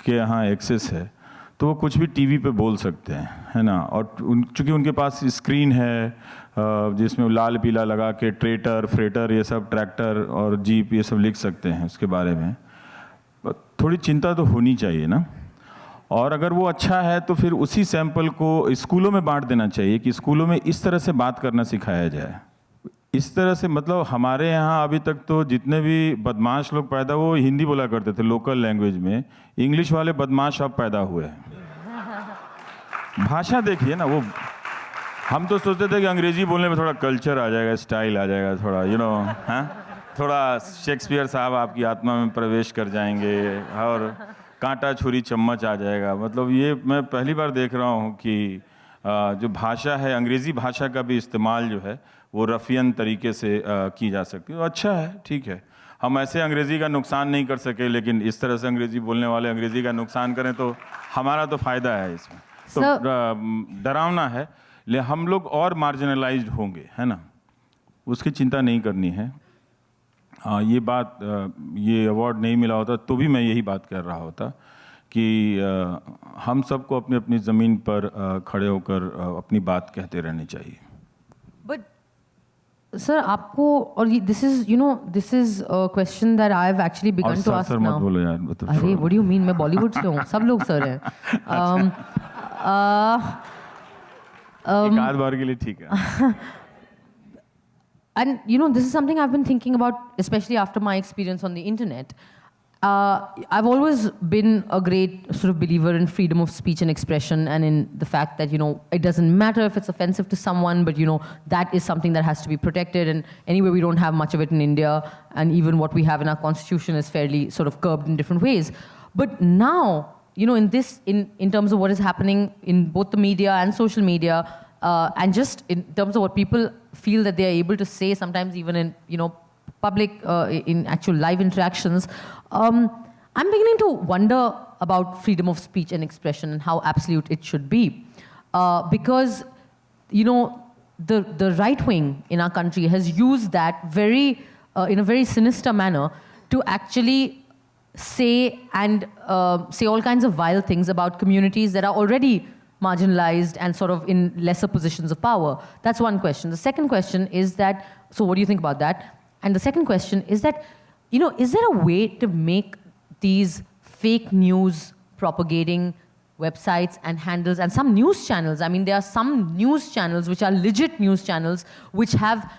के यहाँ एक्सेस है, तो वो कुछ भी टीवी पे बोल सकते हैं, है ना। और चूँकि उनके पास स्क्रीन है जिसमें लाल पीला लगा के ट्रेटर, फ्रेटर, ये सब, ट्रैक्टर और जीप, ये सब लिख सकते हैं उसके बारे में। थोड़ी चिंता तो होनी चाहिए ना। और अगर वो अच्छा है तो फिर उसी सैंपल को स्कूलों में बांट देना चाहिए, कि स्कूलों में इस तरह से बात करना सिखाया जाए। इस तरह से, मतलब हमारे यहाँ अभी तक तो जितने भी बदमाश लोग पैदा, वो हिंदी बोला करते थे लोकल लैंग्वेज में। इंग्लिश वाले बदमाश अब पैदा हुए हैं। भाषा देखिए ना, वो हम तो सोचते थे कि अंग्रेजी बोलने में थोड़ा कल्चर आ जाएगा, स्टाइल आ जाएगा, थोड़ा हाँ, थोड़ा शेक्सपियर साहब आपकी आत्मा में प्रवेश कर जाएंगे और कांटा छुरी चम्मच आ जाएगा। मतलब ये मैं पहली बार देख रहा हूँ कि जो भाषा है, अंग्रेज़ी भाषा का भी इस्तेमाल जो है वो रफियन तरीके से की जा सकती है। तो अच्छा है, ठीक है। हम ऐसे अंग्रेज़ी का नुकसान नहीं कर सके, लेकिन इस तरह से अंग्रेज़ी बोलने वाले अंग्रेज़ी का नुकसान करें तो हमारा तो फ़ायदा है इसमें। तो डरावना है, लेकिन हम लोग और मार्जिनलाइज्ड होंगे, है ना, उसकी चिंता नहीं करनी है। ये बात, ये अवार्ड नहीं मिला होता तो भी मैं यही बात कर रहा होता कि हम सबको अपनी अपनी ज़मीन पर खड़े होकर अपनी बात कहते रहनी चाहिए। बट सर आपको, और this is question that I have actually began to ask now. मत बोलो यार, अरे व्हाट डू यू मीन, मैं बॉलीवुड से हूँ, सब लोग सर हैं। एक आध बार के लिए ठीक है। And this is something I've been thinking about, especially after my experience on the internet. I've always been a great sort of believer in freedom of speech and expression, and in the fact that, it doesn't matter if it's offensive to someone, but, that is something that has to be protected. And anyway, we don't have much of it in India, and even what we have in our constitution is fairly sort of curbed in different ways. But now, in terms of what is happening in both the media and social media, and just in terms of what people feel that they are able to say, sometimes even in public, in actual live interactions, I'm beginning to wonder about freedom of speech and expression and how absolute it should be, because the right wing in our country has used that in a very sinister manner to actually say all kinds of vile things about communities that are already marginalized and sort of in lesser positions of power. That's one question. The second question is that, so what do you think about that? And the second question is that, is there a way to make these fake news propagating websites and handles and some news channels? I mean, there are some news channels which are legit news channels which have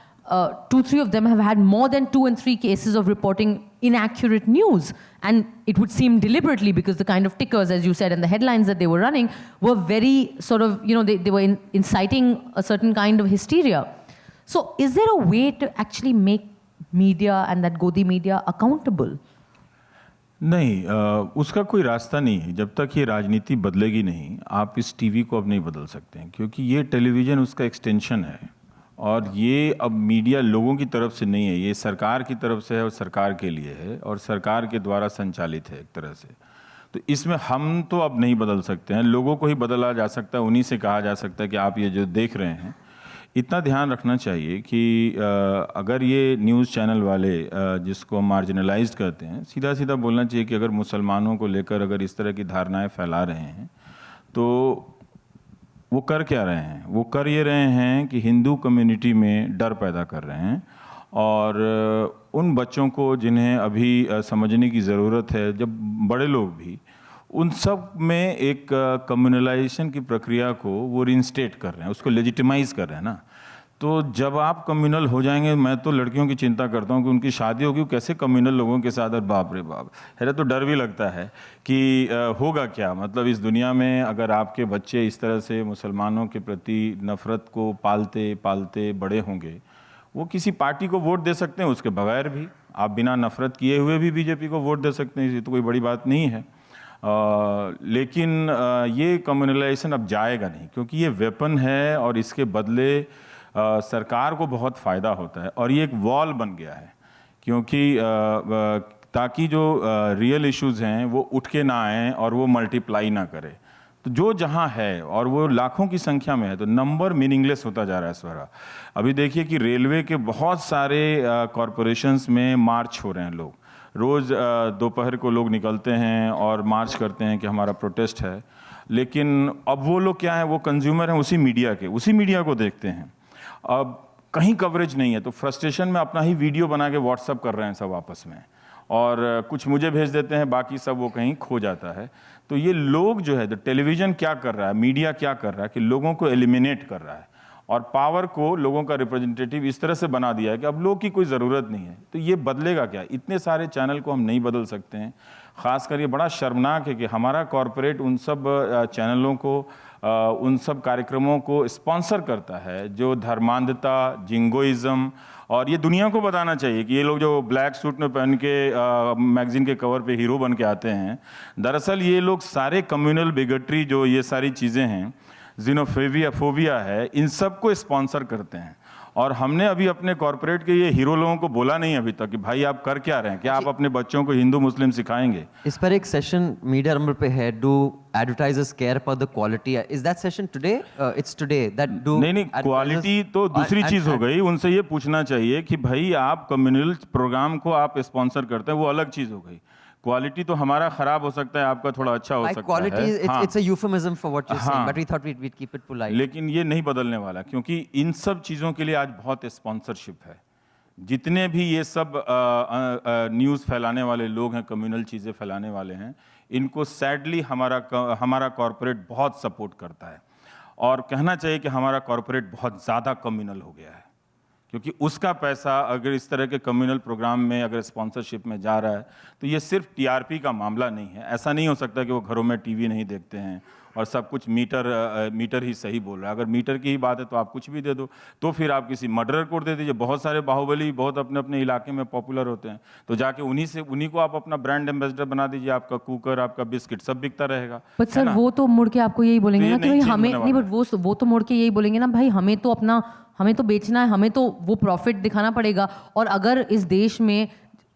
2-3 of them have had more than 2 and 3 cases of reporting inaccurate news, and it would seem deliberately, because the kind of tickers, as you said, and the headlines that they were running were very sort of, they were inciting a certain kind of hysteria. So is there a way to actually make media and that Godi media accountable? नहीं, उसका कोई रास्ता नहीं है। जब तक ये राजनीति बदलेगी नहीं, आप इस टीवी को अब नहीं बदल सकते हैं, क्योंकि ये टेलीविज़न उसका एक्सटेंशन है। और ये अब मीडिया लोगों की तरफ से नहीं है, ये सरकार की तरफ से है और सरकार के लिए है और सरकार के द्वारा संचालित है एक तरह से। तो इसमें हम तो अब नहीं बदल सकते हैं, लोगों को ही बदला जा सकता है, उन्हीं से कहा जा सकता है कि आप ये जो देख रहे हैं, इतना ध्यान रखना चाहिए कि अगर ये न्यूज़ चैनल वाले जिसको मार्जिनलाइज्ड कहते हैं, सीधा सीधा बोलना चाहिए कि अगर मुसलमानों को लेकर अगर इस तरह की धारणाएं फैला रहे हैं तो वो कर क्या रहे हैं? वो कर ये रहे हैं कि हिंदू कम्युनिटी में डर पैदा कर रहे हैं और उन बच्चों को जिन्हें अभी समझने की ज़रूरत है, जब बड़े लोग भी, उन सब में एक कम्युनलाइजेशन की प्रक्रिया को वो रिइंस्टेट कर रहे हैं, उसको लेजिटिमाइज कर रहे हैं ना। तो जब आप कम्युनल हो जाएंगे, मैं तो लड़कियों की चिंता करता हूँ कि उनकी शादी होगी कैसे कम्युनल लोगों के साथ, और बाप रे बाप, है तो डर भी लगता है कि होगा क्या। मतलब इस दुनिया में अगर आपके बच्चे इस तरह से मुसलमानों के प्रति नफ़रत को पालते पालते बड़े होंगे, वो किसी पार्टी को वोट दे सकते हैं, उसके बगैर भी आप बिना नफ़रत किए हुए भी बीजेपी को वोट दे सकते हैं, ये तो कोई बड़ी बात नहीं है। लेकिन ये कम्युनलाइजेशन अब जाएगा नहीं, क्योंकि ये वेपन है और इसके बदले सरकार को बहुत फ़ायदा होता है और ये एक वॉल बन गया है, क्योंकि ताकि जो रियल इश्यूज़ हैं वो उठ के ना आएँ और वो मल्टीप्लाई ना करे। तो जो जहाँ है और वो लाखों की संख्या में है, तो नंबर मीनिंगलेस होता जा रहा है स्वरा। अभी देखिए कि रेलवे के बहुत सारे कॉरपोरेशंस में मार्च हो रहे हैं, लोग रोज़ दोपहर को लोग निकलते हैं और मार्च करते हैं कि हमारा प्रोटेस्ट है। लेकिन अब वो लोग क्या हैं, वो कंज्यूमर हैं उसी मीडिया के, उसी मीडिया को देखते हैं। अब कहीं कवरेज नहीं है तो फ्रस्ट्रेशन में अपना ही वीडियो बना के व्हाट्सअप कर रहे हैं सब आपस में, और कुछ मुझे भेज देते हैं, बाकी सब वो कहीं खो जाता है। तो ये लोग जो है, तो टेलीविज़न क्या कर रहा है, मीडिया क्या कर रहा है कि लोगों को एलिमिनेट कर रहा है और पावर को लोगों का रिप्रेजेंटेटिव इस तरह से बना दिया है कि अब लोग की कोई ज़रूरत नहीं है। तो ये बदलेगा क्या? इतने सारे चैनल को हम नहीं बदल सकते हैं। ख़ासकर ये बड़ा शर्मनाक है कि हमारा कॉरपोरेट उन सब चैनलों को, उन सब कार्यक्रमों को स्पॉन्सर करता है जो धर्मांधता, जिंगोइज़्म, और ये दुनिया को बताना चाहिए कि ये लोग जो ब्लैक सूट में पहन के मैगजीन के कवर पे हीरो बन के आते हैं, दरअसल ये लोग सारे कम्युनल बिगटरी, जो ये सारी चीज़ें हैं, फोबिया है, इन सब को स्पॉन्सर करते हैं। और हमने अभी अपने कॉरपोरेट के ये हीरो लोगों को बोला नहीं अभी तक कि भाई आप कर क्या रहे हैं, क्या आप अपने बच्चों को हिंदू मुस्लिम सिखाएंगे? इस पर एक सेशन मीडिया नंबर पे है, do advertisers care about the quality, is that session today? It's today that do नहीं, क्वालिटी तो दूसरी चीज हो गई। उनसे ये पूछना चाहिए कि भाई आप कम्युनल प्रोग्राम को आप स्पॉन्सर करते हैं, वो अलग चीज हो गई। क्वालिटी तो हमारा खराब हो सकता है, आपका थोड़ा अच्छा हो सकता है। Quality it's a euphemism for what you saying, but we thought we'd keep it polite. लेकिन ये नहीं बदलने वाला, क्योंकि इन सब चीज़ों के लिए आज बहुत स्पॉन्सरशिप है। जितने भी ये सब न्यूज़ फैलाने वाले लोग हैं, कम्युनल चीज़ें फैलाने वाले हैं, इनको सैडली हमारा कॉरपोरेट बहुत सपोर्ट करता है। और कहना चाहिए कि हमारा कॉरपोरेट बहुत ज़्यादा कम्युनल हो गया है, क्योंकि उसका पैसा अगर इस तरह के कम्युनल प्रोग्राम में अगर स्पॉन्सरशिप में जा रहा है, तो ये सिर्फ टीआरपी का मामला नहीं है। ऐसा नहीं हो सकता कि वो घरों में टीवी नहीं देखते हैं और सब कुछ मीटर ही सही बोल रहा है। अगर मीटर की ही बात है तो आप कुछ भी दे दो, तो फिर आप किसी मर्डरर को दे दीजिए। बहुत सारे बाहुबली बहुत अपने अपने इलाके में पॉपुलर होते हैं, तो जाके उन्हीं को आप अपना ब्रांड एम्बेसडर बना दीजिए। आपका कुकर, आपका बिस्किट सब बिकता रहेगा। बट सर वो तो मुड़ के आपको यही बोलेंगे ना कि भाई हमें नहीं, बट वो तो मुड़ के यही बोलेंगे ना, भाई हमें तो बेचना है, हमें तो वो प्रॉफिट दिखाना पड़ेगा। और अगर इस देश में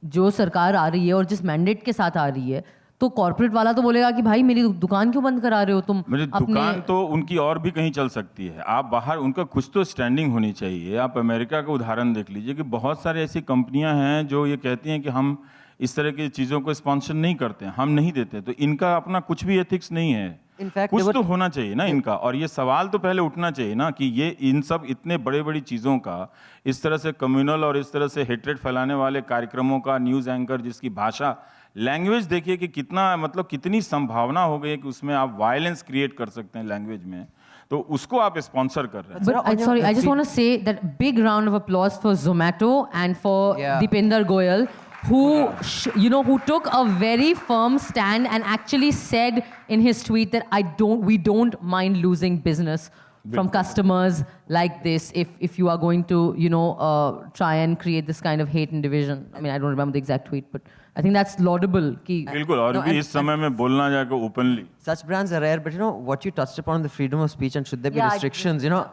जो सरकार आ रही है और जिस मैंडेट के साथ आ रही है, तो कॉर्पोरेट वाला तो बोलेगा कि भाई मेरी दुकान क्यों बंद करा रहे हो तुम? मेरी दुकान तो उनकी और भी कहीं चल सकती है। आप बाहर, उनका कुछ तो स्टैंडिंग होनी चाहिए। आप अमेरिका का उदाहरण देख लीजिए कि बहुत सारे ऐसी कंपनियां हैं जो ये कहती हैं कि हम इस तरह की चीज़ों को स्पॉन्सर नहीं करते हैं, हम नहीं देते। तो इनका अपना कुछ भी एथिक्स नहीं है। कुछ तो होना चाहिए ना इनका। और ये सवाल तो पहले उठना चाहिए ना कि ये इन सब इतने बड़े बड़ी चीज़ों का, इस तरह से कम्युनल और इस तरह से हेट्रेड फैलाने वाले कार्यक्रमों का न्यूज़ एंकर जिसकी भाषा, लैंग्वेज देखिए कि कितना, मतलब कितनी संभावना हो गई है कि उसमें आप वायलेंस क्रिएट कर सकते हैं लैंग्वेज में, तो उसको आप स्पॉन्सर कर रहे हैं। But sorry, I just want to say that big round of applause for Zomato and for Deepinder Goyal, who took a very firm stand and actually said in his tweet that we don't mind losing business from customers like this if you are going to try and create this kind of hate and division. I mean, I don't remember the exact tweet, but I think that's laudable. कि, बिल्कुल, और भी इस समय में बोलना जाकर openly. Such brands are rare, but you know what you touched upon, the freedom of speech, and should there be Yeah, restrictions? You know,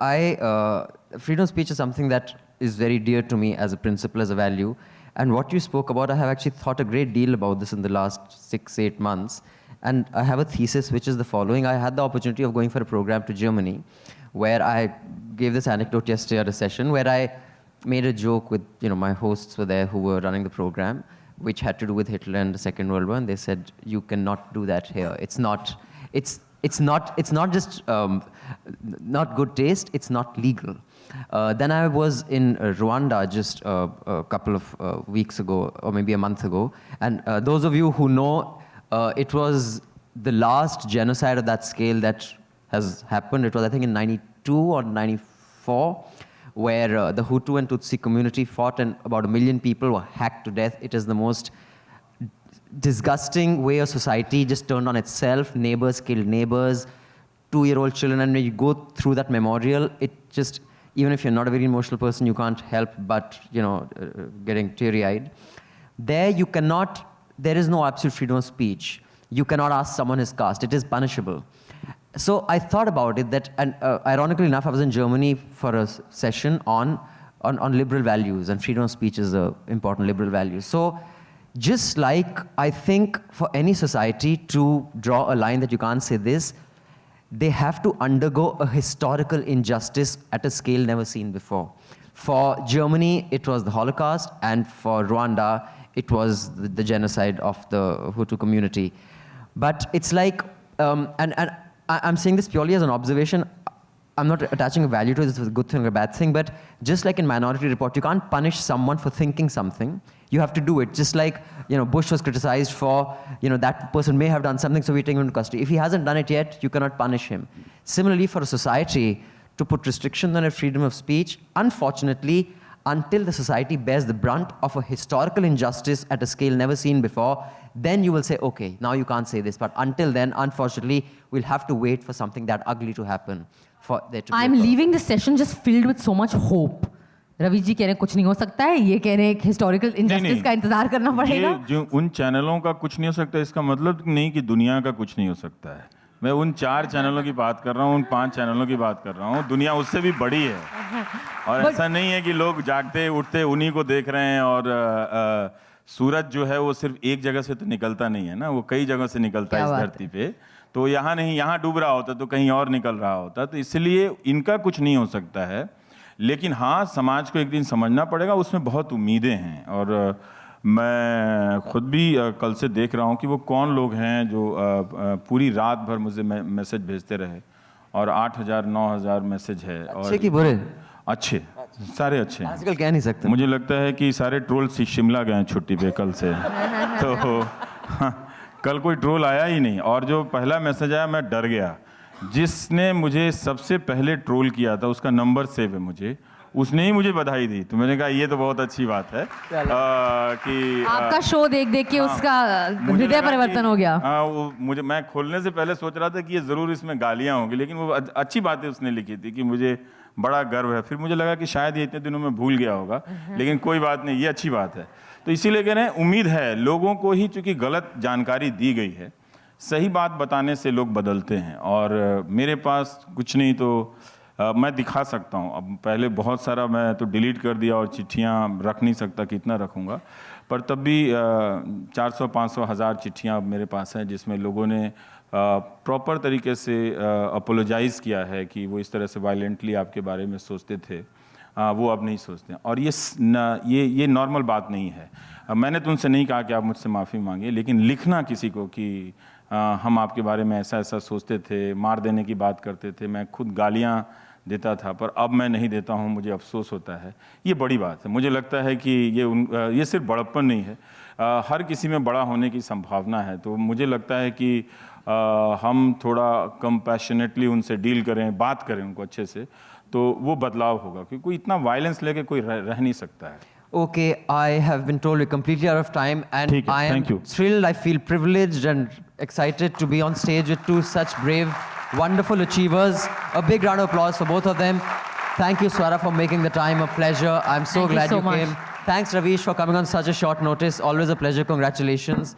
freedom of speech is something that is very dear to me as a principle, as a value. And what you spoke about, I have actually thought a great deal about this in the last 6-8 months. And I have a thesis which is the following. I had the opportunity of going for a program to Germany, where I gave this anecdote yesterday at a session where I made a joke with, you know, my hosts were there who were running the program, which had to do with Hitler and the Second World War, and they said, you cannot do that here. It's not just not good taste, it's not legal. Then I was in Rwanda just a couple of weeks ago, or maybe a month ago, and those of you who know, it was the last genocide of that scale that has happened. It was, I think, in 92 or 94, where the Hutu and Tutsi community fought and about 1 million people were hacked to death. It is the most disgusting way of society just turned on itself. Neighbors killed neighbors, 2-year-old children, and when you go through that memorial, it just, even if you're not a very emotional person, you can't help but, you know, getting teary-eyed. There is no absolute freedom of speech. You cannot ask someone his caste. It is punishable. So I thought about it that, and ironically enough, I was in Germany for a session on liberal values, and freedom of speech is an important liberal value. So just like I think for any society to draw a line that you can't say this, they have to undergo a historical injustice at a scale never seen before. For Germany, it was the Holocaust, and for Rwanda, it was the genocide of the Hutu community. But it's like, and I'm saying this purely as an observation. I'm not attaching a value to it, it's a good thing or a bad thing, but just like in Minority Report, you can't punish someone for thinking something. You have to do it. Just like, you know, Bush was criticized for, you know, that person may have done something, so we take him into custody. If he hasn't done it yet, you cannot punish him. Similarly, for a society to put restrictions on freedom of speech, unfortunately, until the society bears the brunt of a historical injustice at a scale never seen before, then you will say, okay, now you can't say this. But until then, unfortunately, we'll have to wait for something that ugly to happen for there to be I'm leaving this session just filled with so much hope. Ravi ji कह रहे हैं कुछ नहीं हो सकता है, ये कह रहे हैं एक हिस्टोरिकल इंजस्टिस का इंतजार करना पड़ेगा. जो उन चैनलों का कुछ नहीं हो सकता, इसका मतलब नहीं कि दुनिया का कुछ नहीं हो सकता है. मैं उन 4 चैनलों की बात कर रहा हूँ, उन 5 चैनलों की बात कर रहा हूँ. दुनिया उससे भी बड़ी है. और ऐसा नहीं है कि लोग जागते उठते उन्हीं को देख रहे हैं. और सूरज जो है वो सिर्फ एक जगह से तो निकलता नहीं है ना, वो कई जगह से निकलता है इस धरती पे. तो यहाँ नहीं, यहाँ डूब रहा होता तो कहीं और निकल रहा होता. तो इसलिए इनका कुछ नहीं हो सकता है. लेकिन हाँ, समाज को एक दिन समझना पड़ेगा, उसमें बहुत उम्मीदें हैं. और मैं खुद भी कल से देख रहा हूँ कि वो कौन लोग हैं जो पूरी रात भर मुझे मैसेज भेजते रहे. और 8,000 9,000 मैसेज है. और अच्छे कि बुरे? अच्छे, सारे अच्छे हैं. आजकल कह नहीं सकते. मुझे लगता है कि सारे ट्रोल शिमला गए हैं छुट्टी पे कल से. तो कल कोई ट्रोल आया ही नहीं. और जो पहला मैसेज आया मैं डर गया. जिसने मुझे सबसे पहले ट्रोल किया था उसका नंबर सेव है मुझे, उसने ही मुझे बधाई दी. तो मैंने कहा ये तो बहुत अच्छी बात है कि आपका शो देख देख के उसका हृदय परिवर्तन हो गया. मैं खोलने से पहले सोच रहा था कि ये जरूर इसमें गालियां होंगी, लेकिन वो अच्छी बातें उसने लिखी थी कि मुझे बड़ा गर्व है. फिर मुझे लगा कि शायद ये इतने दिनों में भूल गया होगा, लेकिन कोई बात नहीं, ये अच्छी बात है. तो इसीलिए कह रहे हैं, उम्मीद है लोगों को ही, चूंकि गलत जानकारी दी गई है, सही बात बताने से लोग बदलते हैं. और मेरे पास कुछ नहीं तो मैं दिखा सकता हूँ. अब पहले बहुत सारा मैं तो डिलीट कर दिया और चिट्ठियाँ रख नहीं सकता, कितना रखूँगा. पर तब भी 400 500 हज़ार चिट्ठियाँ अब मेरे पास हैं जिसमें लोगों ने प्रॉपर तरीके से अपोलोजाइज़ किया है कि वो इस तरह से वायलेंटली आपके बारे में सोचते थे, वो अब नहीं सोचते. और ये नॉर्मल बात नहीं है. मैंने तो उनसे नहीं कहा कि आप मुझसे माफ़ी मांगिए, लेकिन लिखना किसी को कि हम आपके बारे में ऐसा ऐसा सोचते थे, मार देने की बात करते थे, मैं खुद गालियाँ देता था पर अब मैं नहीं देता हूँ, मुझे अफसोस होता है, ये बड़ी बात है. मुझे लगता है कि ये सिर्फ बड़प्पन नहीं है, हर किसी में बड़ा होने की संभावना है. तो मुझे लगता है कि हम थोड़ा कंपैशनेटली उनसे डील करें, बात करें उनको अच्छे से, तो वो बदलाव होगा. क्योंकि कोई इतना वायलेंस लेके कोई रह नहीं सकता है. Okay, I have been told we're completely out of time, and I am thrilled. I feel privileged and excited to be on stage with 2 such brave, wonderful achievers. A big round of applause for both of them. Thank you, Swara, for making the time a pleasure. I'm so glad you came. Thanks, Ravish, for coming on such a short notice. Always a pleasure. Congratulations.